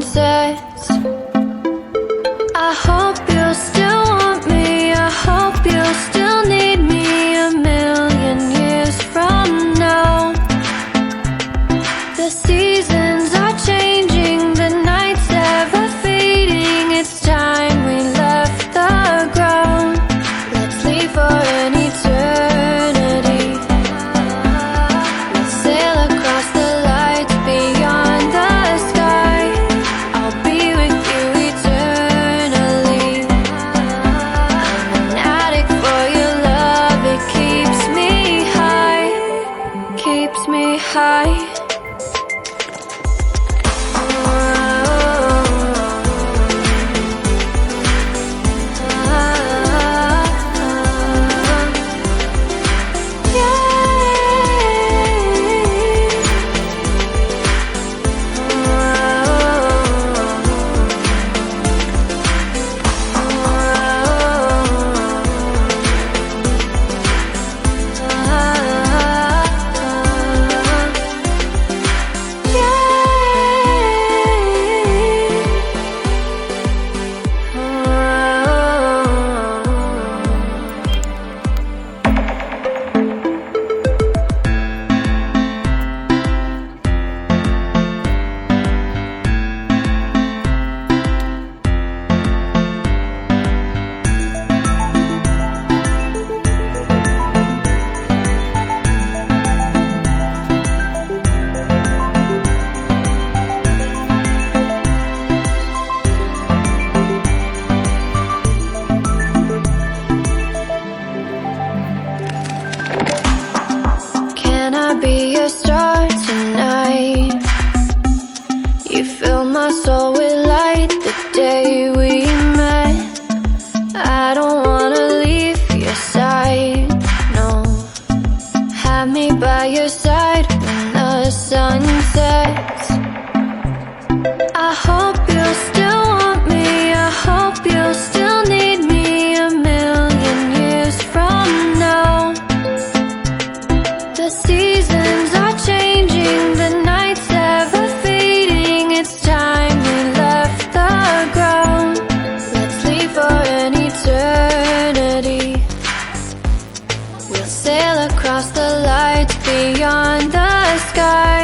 sunsets. I hope you'll still want me, I hope you'll still need me 1,000,000 years from now. The seasons are changing, the nights ever fading. It's time we left the ground. Let's leave for an eternity. We'll sail across the lights beyond the sky. I'll be with you eternally. I'm an addict for your love, it keeps me high, keeps me high. Can I be your star tonight? You fill my soul with light the day we met. I don't wanna leave your side, no. Have me by your side when the sun sets. I hope you'll still want me, I hope you'll still need me 1,000,000 years from now. The seasons are changing, the nights ever fading. It's time we left the ground. Let's leave for an eternity. We'll sail across the lights beyond the sky.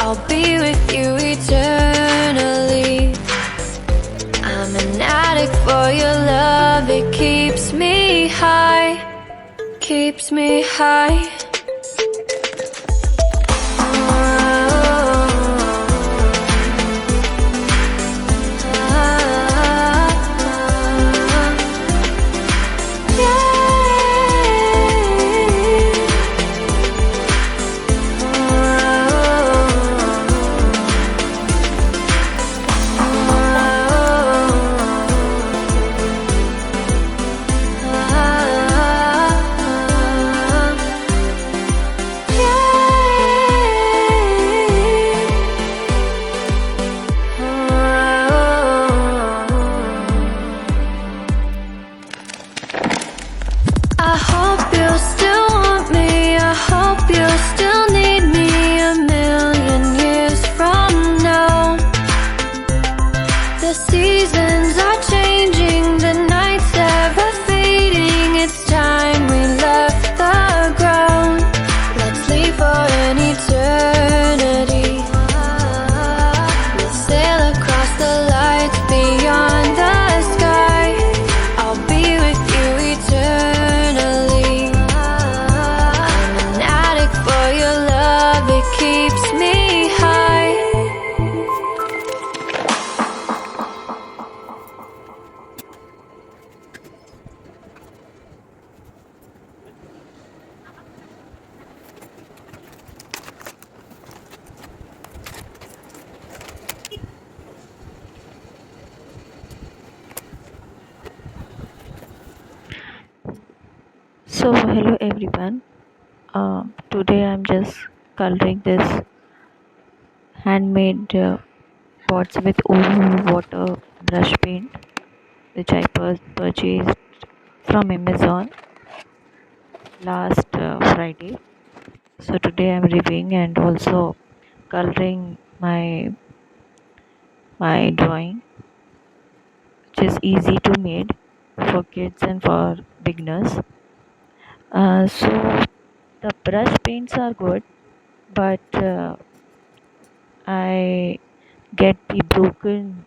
I'll be with you eternally. I'm an addict for your love, it keeps me high, keeps me high. I hope you'll still want me, I hope you'll still need me 1,000,000 years from now. The seasons are changing, the nights ever fading. It's time we left the ground. Let's leave for an eternity. We'll sail across the lights beyond the sky. I'll be with you eternally. I'm an addict for your love, it keeps me high. So hello everyone. Today I'm just coloring this handmade pots with water brush paint, which I purchased from Amazon last Friday. So today I'm reviewing and also coloring my my drawing, which is easy to make for kids and for beginners. So the brush paints are good, but I get the broken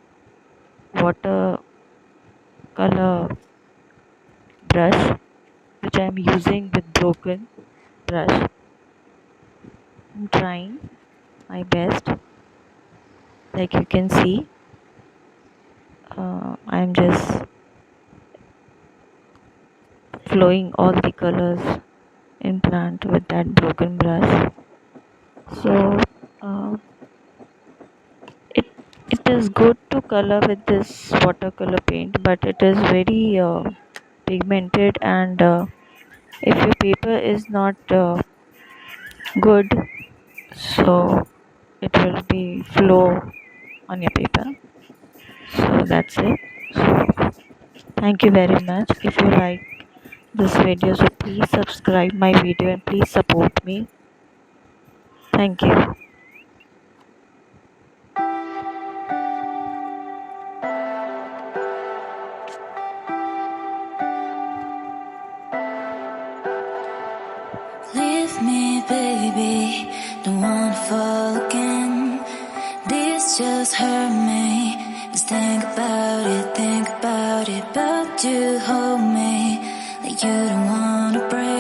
watercolor brush, which I'm using with broken brush. I'm trying my best. Like you can see, I'm just flowing all the colors in plant with that broken brush. So uh, it it is good to color with this watercolor paint, but it is very pigmented, and if your paper is not good, so it will be flow on your paper. So that's it. So thank you very much. If you like this video, so please subscribe my video and please support me. Thank you. Leave me, baby, don't wanna fall again. This just hurt me. Just think about it, but you hold me like you don't wanna break.